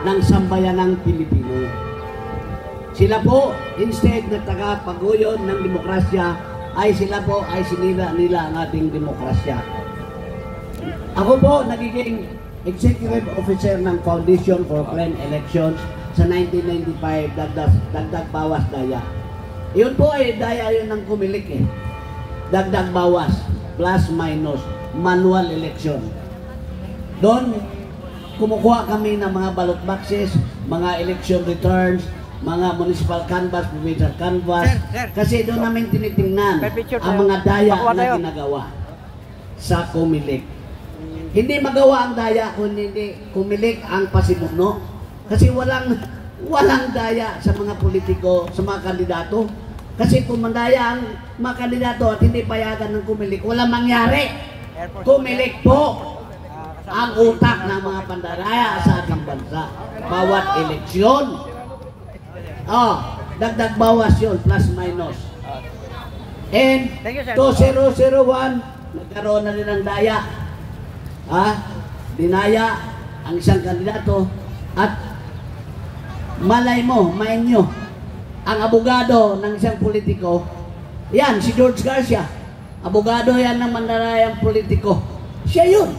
ng sambayanang Pilipino. Sila po, instead na tagapaguyod ng demokrasya, ay sila po ay sinira nila ang ating demokrasya. Ako po nagiging executive officer ng Foundation for Clean Elections sa 1995, dagdag bawas daya. Yun po ay daya yun ng Comelec eh. Dagdag bawas, plus minus, manual election. Doon, kumukuha kami ng mga ballot boxes, mga election returns, mga municipal canvas, provincial canvas, kasi doon namin tinitingnan ang mga daya na ginagawa sa Comelec. Hindi magawa ang daya kung hindi Comelec ang pasimuno. Kasi walang daya sa mga politiko, sa mga kandidato. Kasi kung mandaya ang mga kandidato at hindi payagan ng Comelec, walang mangyari. Comelec po ang utak ng mga pandaraya sa ating bansa. Bawat eleksyon. Dagdag bawas yun, plus minus. And 2001, nagkaroon na rin ng daya. Dinaya ang isang kandidato at malay mo, main nyo, ang abogado ng isang politiko, yan, si George Garcia. Abogado yan ng mandarayang politiko. Siya yun.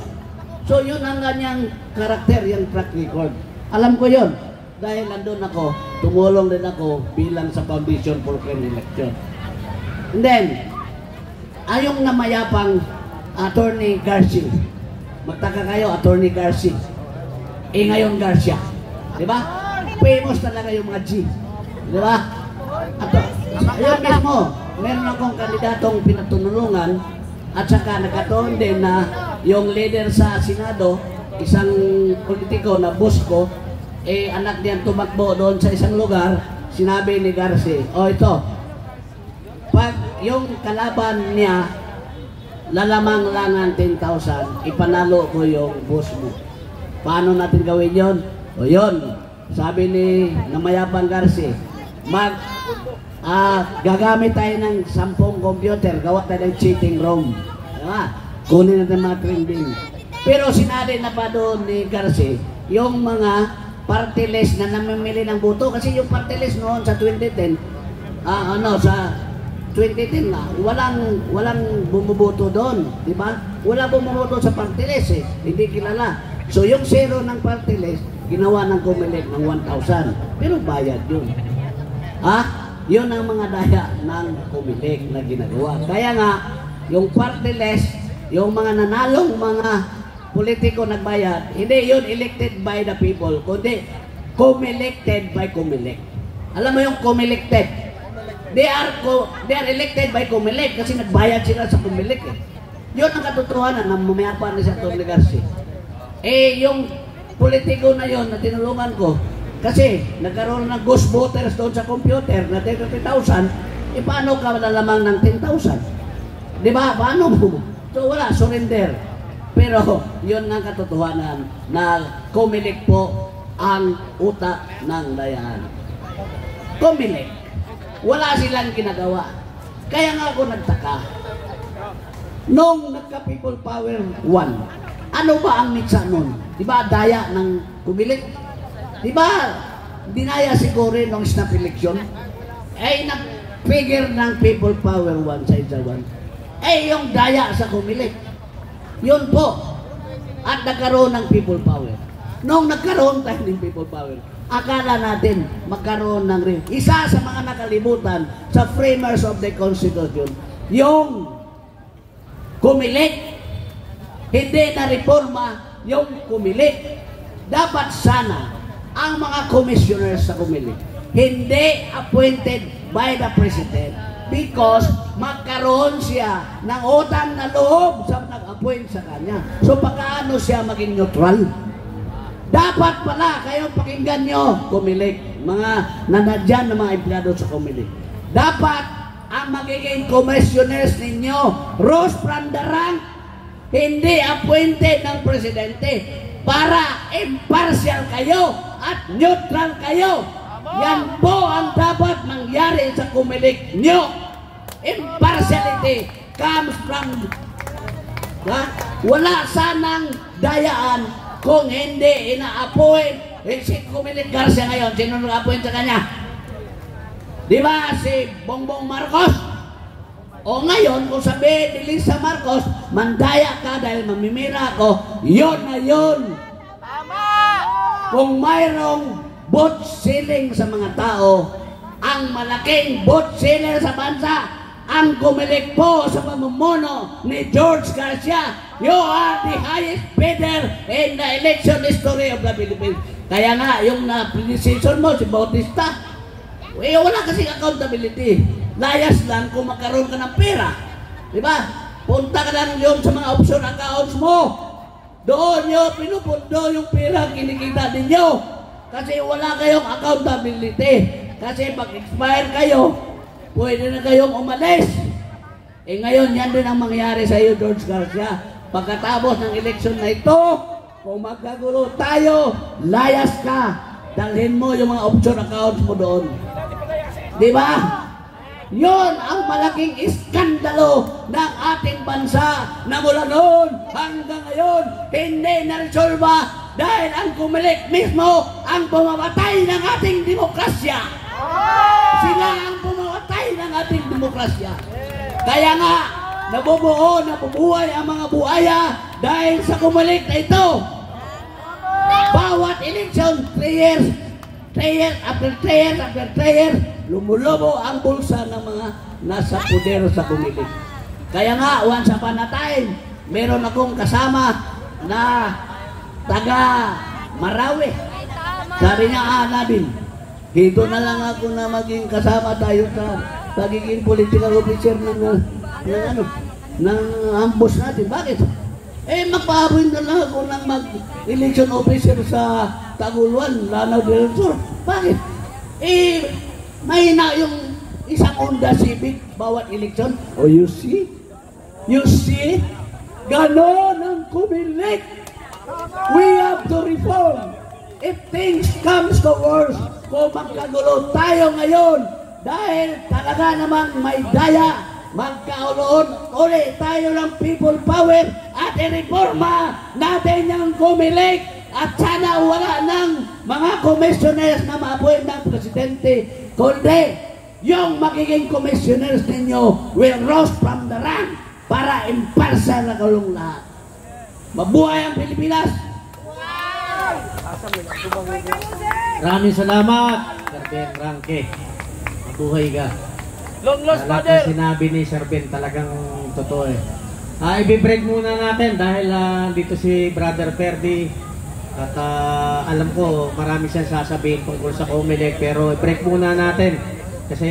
So yun ang kanyang karakter, yung track record. Alam ko yun. Dahil nandun ako, tumulong din ako bilang sa Foundation for Clean Elections. And then, ayong namayapang Attorney Garcia. Magtaka kayo, Attorney Garcia. Ngayon Garcia. Diba? Famous talaga yung mga G. Di ba? At yun mismo, meron akong kandidatong pinatunulungan at saka nagkataon din na yung leader sa Senado, isang politiko na boss ko, anak niyan tumakbo doon sa isang lugar, sinabi ni Garcia, ito, pag yung kalaban niya, lalamang lang ang 10,000, ipanalo ko yung boss mo. Paano natin gawin yun? Yun. Sabi ni namayapang Garcia, gagamit tayo ng 10 computer, gawa tayo ng cheating room. Diba? Kunin natin mga trending. Pero sinali na pa doon ni Garcia, yung mga party list na namimili ng boto, kasi yung party list noon sa 2010, sa 2010 na, walang bumuboto doon, di ba? Wala bumuboto sa party list eh, hindi kilala. So yung zero ng party list, ginawa ng Comelec ng 1,000. Pero bayad yun. Yun ang mga daya ng Comelec na ginagawa. Kaya nga, yung party list, yung mga nanalong mga politiko nagbayad, hindi yun elected by the people, kundi Comelected by Comelec. Alam mo yung Comelected? They are elected by Comelec kasi nagbayad sila sa Comelec eh. Yun ang katotohanan ng mamayapa ni Atty. Garcia. Yung politiko na yon na tinulungan ko kasi nagkaroon ng ghost voters doon sa computer na 30,000, paano ka lalamang ng 10,000? Di ba? Paano mo? So wala, surrender. Pero yun ang katotohanan na Comelec po ang utak ng dayaan. Comelec, wala silang ginagawa. Kaya nga ako nagtaka. Nung nagka-People Power 1, ano ba ang mitsa nun? Diba daya ng Comelec? Diba dinaya si Cory nung snap election? Nag-figure ng People Power 1 sa isa 1. Yung daya sa Comelec. Yun po. At nagkaroon ng People Power. Nung nagkaroon tayo ng People Power, akala natin magkaroon ng isa sa mga nakalimutan sa framers of the Constitution, yung Comelec. Hindi na reforma yung Comelec. Dapat sana ang mga commissioners sa Comelec hindi appointed by the President because magkaroon siya ng utang na loob sa nag-appoint sa kanya. So paano siya maging neutral? Dapat pala kayong pakinggan nyo, Comelec, mga nanadyan na mga empleyado sa Comelec. Dapat ang magiging commissioners ninyo, Rose Prandarang, hindi appointed ng Presidente para impartial kayo at neutral kayo. Yan po ang dapat mangyari sa Comelec nyo. Impartiality comes from wala sanang dayaan kung hindi ina-appoint si Comelec Garcia ngayon, sino nag-appoint sa kanya? Di ba si Bongbong Marcos? O ngayon, kung sabihin ni Lisa Marcos, mandaya ka dahil mamimira ako, yun na yun. Kung mayroong vote selling sa mga tao, ang malaking vote seller sa bansa, ang Comelec po sa pamumuno ni George Garcia. You are the highest bidder in the election history of the Philippines. Kaya nga, yung na-predecessor mo, si Bautista, wala kasing accountability. Layas lang kung magkaroon ka ng pera. Diba? Punta ka lang yun sa mga option accounts mo. Doon nyo pinupundo yung pera kinikita ninyo. Kasi wala kayong accountability. Kasi pag expire kayo, pwede na kayong umalis. Ngayon, yan din ang mangyari sa iyo, George Garcia. Pagkatapos ng eleksyon na ito, kung magkagulo tayo, layas ka. Dalhin mo yung mga option accounts mo doon. Di ba? Yon ang malaking iskandalo ng ating bansa na mula noon hanggang ngayon hindi na-resolva dahil ang Comelec mismo ang pumamatay ng ating demokrasya. Sila ang pumamatay ng ating demokrasya. Kaya nga, nabubuhay ang mga buhaya dahil sa Comelec na ito. Bawat election, 3 years after 3 years, lumulobo ang bulsa ng mga nasa poder sa Comelec. Kaya nga, once upon a time, meron akong kasama na taga Marawi. Sabi niya, namin, dito na lang ako na maging kasama tayo sa pagiging political officer ng ambush natin. Bakit? Magpahaboy na lang ako ng mag-election officer sa Taguluan, Lanao del Sur. Bakit? May na yung isang Honda Civic bawat eleksyon. Oh, you see? You see? Ganon ang Comelec. We have to reform. If things comes to worse, kung magkagulo tayo ngayon, dahil talaga namang may daya, magkauloon ulit tayo ng people power at i-reforma natin yung Comelec at sana wala ng mga commissioners na ma-appoint ng presidente, kundi yung magiging commissioners ninyo will rise from the rank para imparsa na kalong lahat. Mabuhay ang Pilipinas! Maraming salamat, Sir Ben Ranque. Mabuhay ka. Long lost, Lahat brother! na sinabi ni Sir Ben talagang totoo eh. I-break muna natin dahil dito si Brother Ferdy at alam ko marami siyang sasabihin tungkol sa Comelec, pero i-break muna natin kasi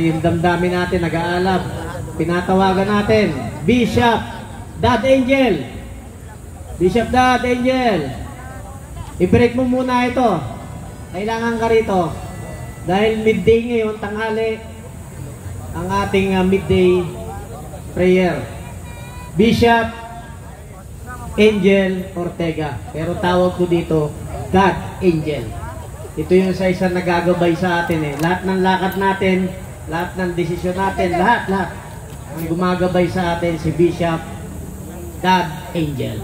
yung damdamin natin nag-aalab. Pinatawagan natin Bishop Dad Angel. Bishop Dad Angel, i-break mo muna ito. Kailangan ka rito dahil midday ngayon, tanghali ang ating midday prayer. Bishop Angel Ortega, pero tawag ko dito God Angel. Ito yung sa isang nagagabay sa atin eh. Lahat ng lakad natin, lahat ng desisyon natin, lahat ang gumagabay sa atin si Bishop God Angel.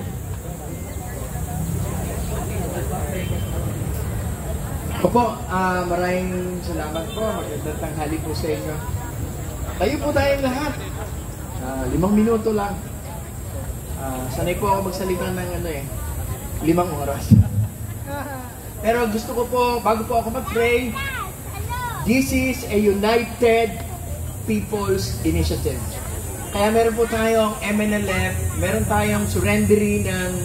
Opo, maraming salamat po. Magandang tanghali po sa inyo. Tayo po tayong lahat. 5 minuto lang. Sanay po ako magsalita ng 5 oras. Pero gusto ko po, bago po ako mag-pray, this is a United People's Initiative. Kaya meron po tayong MNLF, meron tayong surrendery ng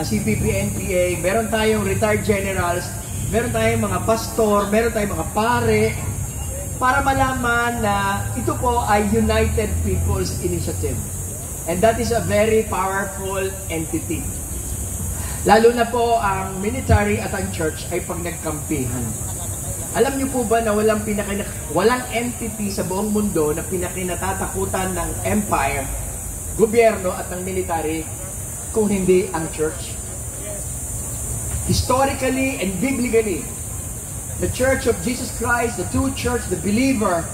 CPP-NPA, meron tayong retired generals, meron tayong mga pastor, meron tayong mga pare, para malaman na ito po ay United People's Initiative. And that is a very powerful entity. Lalo na po ang military at ang church ay pag nagkampihan. Alam niyo po ba na walang entity sa buong mundo na pinakinatatakutan ng empire, gobyerno at ng military kung hindi ang church? Historically and biblically, the Church of Jesus Christ, the true church, the believer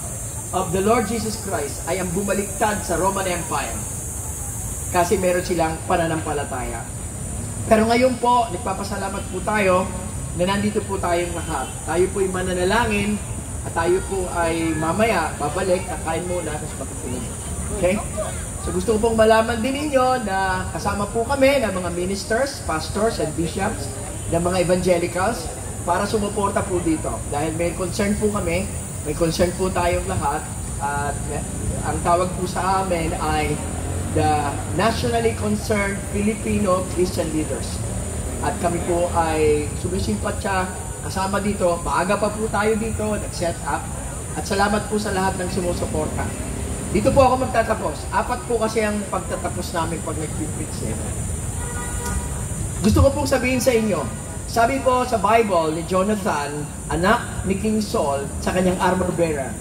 of the Lord Jesus Christ ay ang bumaliktad sa Roman Empire. Kasi meron silang pananampalataya. Pero ngayon po, nagpapasalamat po tayo na nandito po tayong lahat. Tayo po ay mananalangin at tayo po ay mamaya babalik, kakain muna, tapos matutulog. Okay? So gusto ko pong malaman din ninyo na kasama po kami ng mga ministers, pastors, and bishops, ng mga evangelicals para sumuporta po dito. Dahil may concern po kami, may concern po tayong lahat, at ang tawag po sa amin ay the Nationally Concerned Filipino Christian Leaders. At kami po ay sumisimpatya kasama dito. Maaga pa po tayo dito, nag-set up. At salamat po sa lahat ng sumusuporta. Dito po ako magtatapos. 4 po kasi ang pagtatapos namin pag nag-preach. Gusto ko pong sabihin sa inyo, sabi po sa Bible ni Jonathan, anak ni King Saul, sa kanyang armor bearer.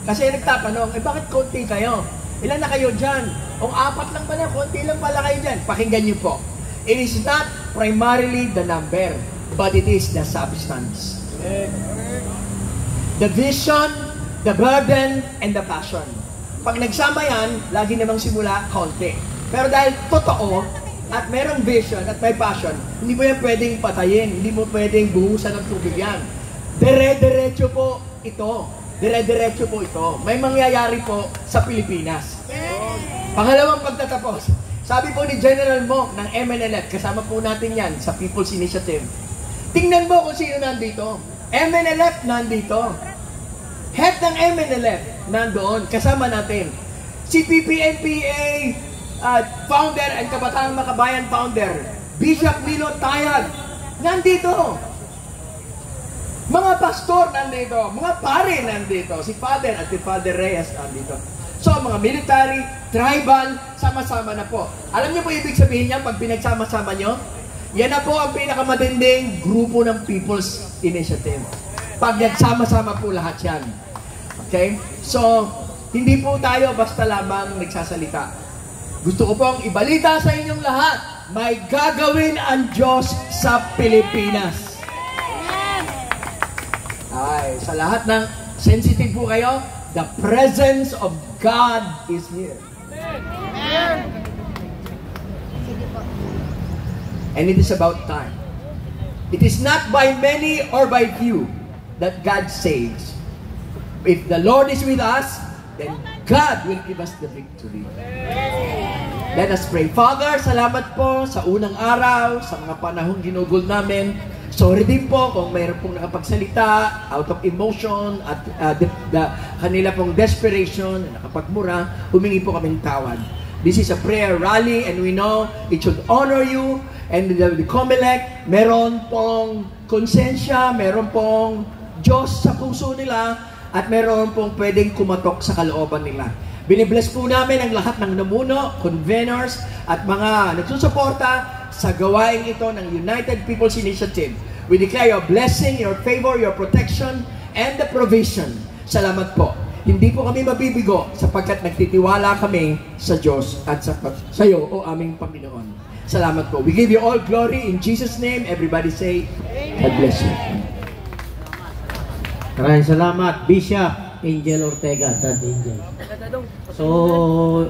Kasi nagtatanong, bakit konti kayo? Ilan na kayo dyan? O 4 lang pala, konti lang pala kayo dyan. Pakinggan niyo po. It is not primarily the number, but it is the substance. The vision, the burden, and the passion. Pag nagsama yan, lagi namang simula konti. Pero dahil totoo, at merong vision at may passion, hindi mo yan pwedeng patayin, hindi mo pwedeng buhusan ng tubig yan. Dire-diretso po ito. Dire-diretso po ito. May mangyayari po sa Pilipinas. Pangalawang pagtatapos, sabi po ni General Monk ng MNLF, kasama po natin yan sa People's Initiative. Tingnan mo kung sino nandito. MNLF nandito. Head ng MNLF nandoon, kasama natin. Si PPNPA founder and Kabataang Makabayan founder, Bishop Lilo Tayag, nandito. Mga pastor nandito, mga pare nandito, si Father at si Father Reyes nandito. So, mga military, tribal, sama-sama na po. Alam niyo po ibig sabihin niya pag pinagsama-sama niyo? Yan na po ang pinakamatinding grupo ng People's Initiative. Pag nagsama-sama po lahat yan. Okay? So, hindi po tayo basta lamang nagsasalita. Gusto ko pong ibalita sa inyong lahat, may gagawin ang Diyos sa Pilipinas. Ay, sa lahat ng sensitive po kayo, the presence of God is here. And it is about time. It is not by many or by few that God saves. If the Lord is with us, then God will give us the victory. Let us pray. Father, salamat po sa unang araw, sa mga panahong ginugol namin. Sorry din po kung mayroon pong nakapagsalita out of emotion at kanila pong desperation, nakapagmura, humingi po kaming tawad. This is a prayer rally and we know it should honor you. And the COMELEC, meron pong konsensya, meron pong Diyos sa puso nila, at meron pong pwedeng kumatok sa kalooban nila. Binibless po namin ang lahat ng namuno, conveners, at mga nagsusuporta sa gawain ito ng United People's Initiative. We declare your blessing, your favor, your protection, and the provision. Salamat po. Hindi po kami mabibigo sapagkat nagtitiwala kami sa Diyos at sa iyo, o aming Panginoon. Salamat po. We give you all glory in Jesus' name. Everybody say, God bless you. Maraming salamat, Bishop Angel Ortega, Dad Angel. So,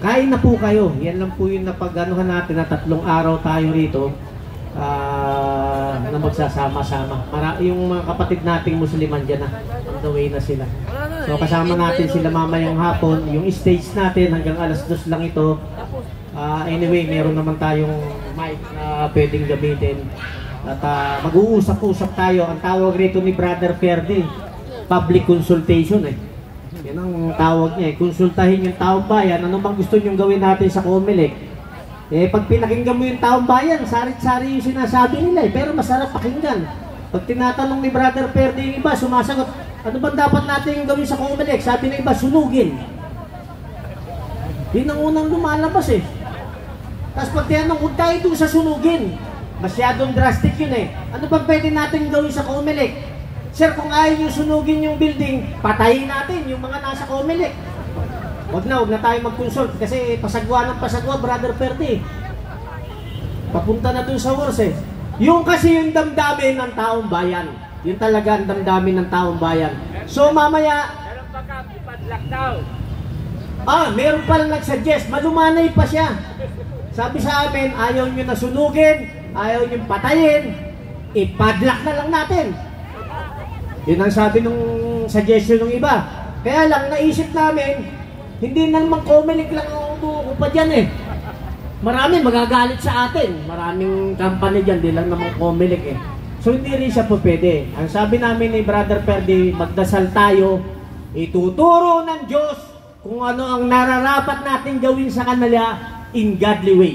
kain na po kayo. Yan lang po yung napag-anuhan natin na 3 araw tayo rito na magsasama-sama. Yung mga kapatid nating Musliman dyan na, on the way na sila. So, kasama natin sila mamayang hapon. Yung stage natin hanggang alas 2 lang ito. Anyway, meron naman tayong mic na pwedeng gamitin. At mag-uusap-usap tayo. Ang tawag rito ni Brother Ferdy, public consultation eh. Yan ang tawag niya eh. Konsultahin yung taong bayan. Ano bang gusto niyong gawin natin sa COMELEC? Eh, pag pinakinggan mo yung taong bayan, sarit-sari yung sinasabi nila eh. Pero masarap pakinggan. Pag tinatanong ni Brother Ferdy yung iba, sumasagot, ano bang dapat natin yung gawin sa COMELEC? Sabi ng iba, sunugin. Yun ang unang lumalabas eh. Tapos pag tinanong, huwag tayo doon sa sunugin. Masyadong drastic yun eh. Ano bang pwede natin gawin sa COMELEC? Sir, kung ayaw nyo sunugin yung building, patayin natin yung mga nasa COMELEC. Huwag na tayo mag-consult kasi pasagwa ng pasagwa, Brother Ferdy. Papunta na dun sa wars eh. Yung kasi yung damdamin ng taong bayan. Yung talaga ang damdamin ng taong bayan. So mamaya, meron pa ka, ipa-lockdown. Meron palang nag-suggest, malumanay pa siya. Sabi sa amin, ayaw nyo na sunugin, ayaw nyo patayin. ipadlock na lang natin. Yun ang sabi nung suggestion ng iba. Kaya lang, naisip namin, hindi naman Comelec lang ang umuupo pa dyan eh. Marami magagalit sa atin. Maraming company dyan, di lang naman Comelec eh. So hindi rin siya po pwede. Ang sabi namin ni Brother Ferdy, magdasal tayo, ituturo ng Diyos kung ano ang nararapat natin gawin sa kanila in godly way.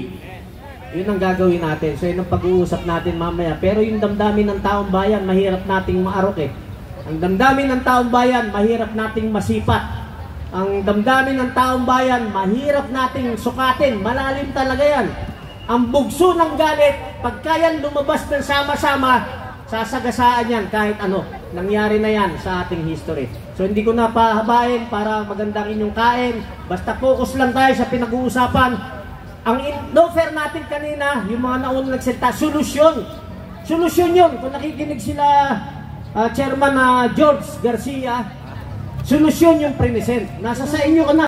Yun ang gagawin natin. So yun ang pag-uusap natin mamaya. Pero yung damdamin ng taong bayan, mahirap nating maarok eh. Ang damdamin ng taong bayan, mahirap nating masipat. Ang damdamin ng taong bayan, mahirap nating sukatin. Malalim talaga yan. Ang bugso ng galit, pagka yan lumabas ng sama-sama, sasagasaan yan kahit ano. Nangyari na yan sa ating history. So hindi ko na pahabain para magandang inyong kain. Basta focus lang tayo sa pinag-uusapan. Ang in-offer natin kanina, yung mga naunang nagsalita, solusyon. Solusyon yun. Kung nakikinig sila Chairman George Garcia, solusyon yung present. Nasa sa inyo ka na.